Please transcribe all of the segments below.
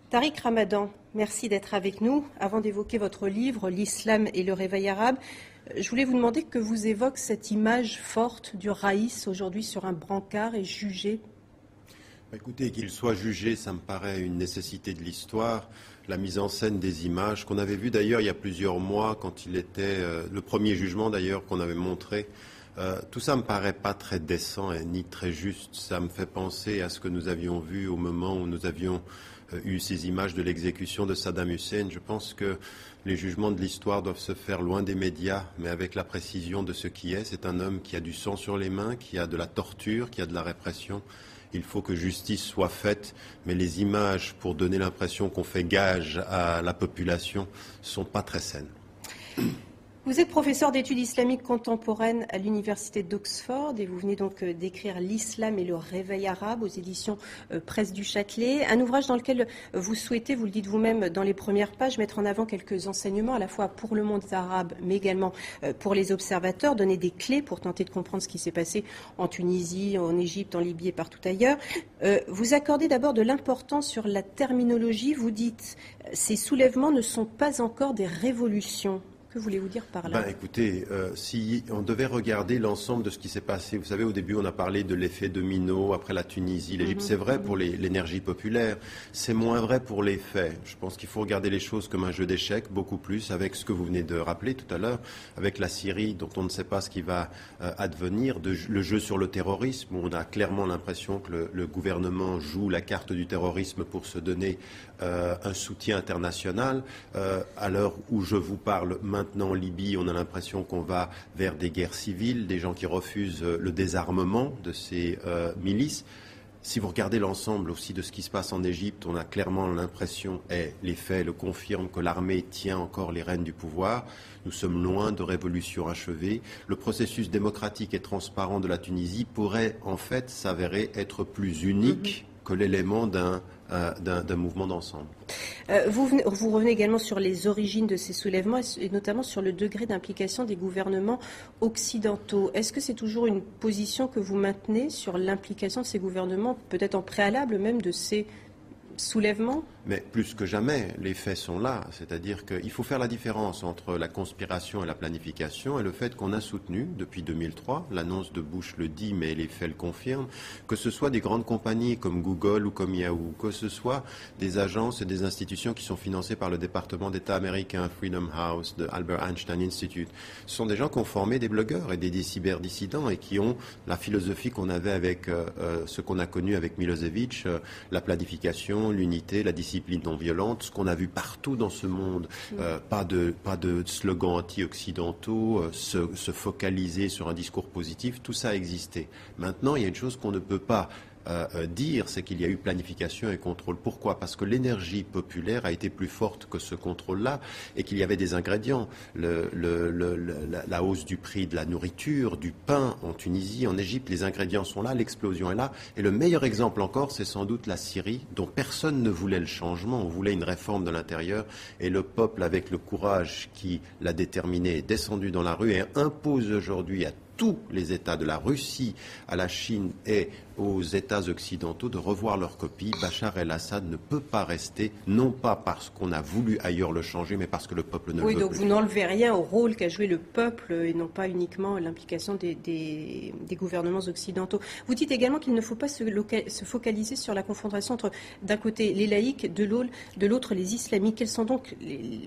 Tariq Ramadan, merci d'être avec nous. Avant d'évoquer votre livre, L'Islam et le réveil arabe, je voulais vous demander que vous évoque cette image forte du raïs aujourd'hui sur un brancard et jugé. Écoutez, qu'il soit jugé, ça me paraît une nécessité de l'histoire. La mise en scène des images, qu'on avait vu d'ailleurs il y a plusieurs mois, quand il était le premier jugement d'ailleurs qu'on avait montré. Tout ça me paraît pas très décent et ni très juste. Ça me fait penser à ce que nous avions vu au moment où nous avions eu ces images de l'exécution de Saddam Hussein. Je pense que les jugements de l'histoire doivent se faire loin des médias, mais avec la précision de ce qui est. C'est un homme qui a du sang sur les mains, qui a de la torture, qui a de la répression. Il faut que justice soit faite, mais les images, pour donner l'impression qu'on fait gage à la population, sont pas très saines. Vous êtes professeur d'études islamiques contemporaines à l'université d'Oxford et vous venez donc d'écrire L'Islam et le réveil arabe aux éditions Presse du Châtelet, un ouvrage dans lequel vous souhaitez, vous le dites vous-même dans les premières pages, mettre en avant quelques enseignements à la fois pour le monde arabe mais également pour les observateurs, donner des clés pour tenter de comprendre ce qui s'est passé en Tunisie, en Égypte, en Libye et partout ailleurs. Vous accordez d'abord de l'importance sur la terminologie, vous dites ces soulèvements ne sont pas encore des révolutions. Que voulez-vous dire par là? Écoutez, si on devait regarder l'ensemble de ce qui s'est passé, vous savez, au début, on a parlé de l'effet domino après la Tunisie, l'Égypte. C'est vrai pour l'énergie populaire, c'est moins vrai pour les faits. Je pense qu'il faut regarder les choses comme un jeu d'échecs, beaucoup plus, avec ce que vous venez de rappeler tout à l'heure, avec la Syrie, dont on ne sait pas ce qui va advenir, le jeu sur le terrorisme, où on a clairement l'impression que le gouvernement joue la carte du terrorisme pour se donner un soutien international. À l'heure où je vous parle maintenant en Libye, on a l'impression qu'on va vers des guerres civiles, des gens qui refusent le désarmement de ces milices. Si vous regardez l'ensemble aussi de ce qui se passe en Égypte, on a clairement l'impression, et les faits le confirment, que l'armée tient encore les rênes du pouvoir. Nous sommes loin de révolution achevée. Le processus démocratique et transparent de la Tunisie pourrait en fait s'avérer être plus unique que l'élément d'un mouvement d'ensemble. Vous revenez également sur les origines de ces soulèvements et notamment sur le degré d'implication des gouvernements occidentaux. Est-ce que c'est toujours une position que vous maintenez sur l'implication de ces gouvernements, peut-être en préalable même de ces soulèvements? Mais plus que jamais, les faits sont là. C'est-à-dire qu'il faut faire la différence entre la conspiration et la planification et le fait qu'on a soutenu, depuis 2003, l'annonce de Bush le dit, mais les faits le confirment, que ce soit des grandes compagnies comme Google ou comme Yahoo, que ce soit des agences et des institutions qui sont financées par le département d'État américain, Freedom House, de Albert Einstein Institute. Ce sont des gens qui ont formé des blogueurs et des cyberdissidents et qui ont la philosophie qu'on avait avec ce qu'on a connu avec Milosevic, la planification, l'unité, la discipline non violente, ce qu'on a vu partout dans ce monde, pas de slogans anti-occidentaux, se focaliser sur un discours positif, tout ça a existé. Maintenant, il y a une chose qu'on ne peut pas dire, c'est qu'il y a eu planification et contrôle. Pourquoi? Parce que l'énergie populaire a été plus forte que ce contrôle-là et qu'il y avait des ingrédients. La hausse du prix de la nourriture, du pain en Tunisie, en Égypte, les ingrédients sont là, l'explosion est là. Et le meilleur exemple encore, c'est sans doute la Syrie, dont personne ne voulait le changement. On voulait une réforme de l'intérieur et le peuple, avec le courage qui l'a déterminé, est descendu dans la rue et impose aujourd'hui à tous les États, de la Russie à la Chine et aux États occidentaux, de revoir leur copie. Bachar el-Assad ne peut pas rester, non pas parce qu'on a voulu ailleurs le changer, mais parce que le peuple ne le veut plus. Oui, donc vous n'enlevez rien au rôle qu'a joué le peuple et non pas uniquement l'implication des gouvernements occidentaux. Vous dites également qu'il ne faut pas se focaliser sur la confrontation entre, d'un côté, les laïcs, de l'autre, les islamiques. Quels sont donc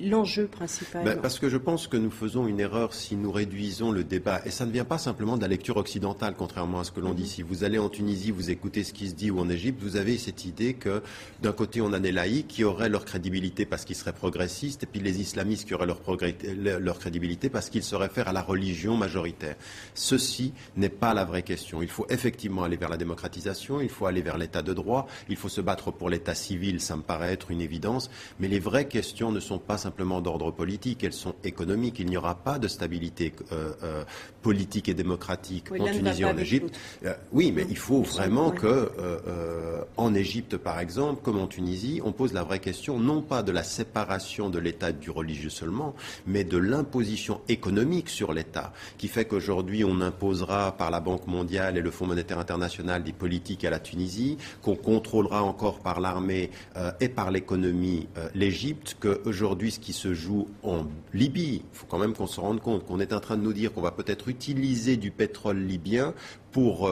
l'enjeu principal? Parce que je pense que nous faisons une erreur si nous réduisons le débat. Et ça ne vient pas simplement de la lecture occidentale, contrairement à ce que l'on dit ici. Vous allez en Tunisie, vous écoutez ce qui se dit, ou en Égypte, vous avez cette idée que d'un côté on a des laïcs qui auraient leur crédibilité parce qu'ils seraient progressistes, et puis les islamistes qui auraient leur crédibilité parce qu'ils se réfèrent à la religion majoritaire. Ceci n'est pas la vraie question. Il faut effectivement aller vers la démocratisation, il faut aller vers l'état de droit, il faut se battre pour l'état civil, ça me paraît être une évidence, mais les vraies questions ne sont pas simplement d'ordre politique, elles sont économiques. Il n'y aura pas de stabilité politique et démocratique en Tunisie et en Égypte. Oui, mais il faut vraiment que en Égypte, par exemple, comme en Tunisie, on pose la vraie question, non pas de la séparation de l'État et du religieux seulement, mais de l'imposition économique sur l'État, qui fait qu'aujourd'hui, on imposera par la Banque mondiale et le Fonds monétaire international des politiques à la Tunisie, qu'on contrôlera encore par l'armée et par l'économie l'Égypte, qu'aujourd'hui, ce qui se joue en Libye, il faut quand même qu'on se rende compte qu'on est en train de nous dire qu'on va peut-être utiliser du pétrole libyen pour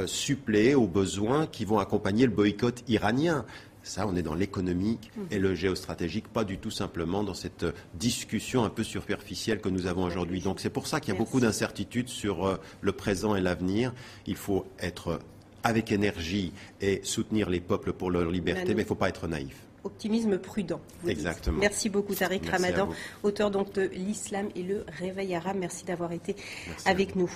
suppléer aux besoins qui vont accompagner le boycott iranien. Ça, on est dans l'économique et le géostratégique, pas du tout simplement dans cette discussion un peu superficielle que nous avons aujourd'hui. Donc c'est pour ça qu'il y a beaucoup d'incertitudes sur le présent et l'avenir. Il faut être avec énergie et soutenir les peuples pour leur liberté, mais il ne faut pas être naïf. Optimisme prudent. Exactement. Merci beaucoup Tariq Ramadan, auteur donc de L'Islam et le réveil arabe. Merci d'avoir été avec nous.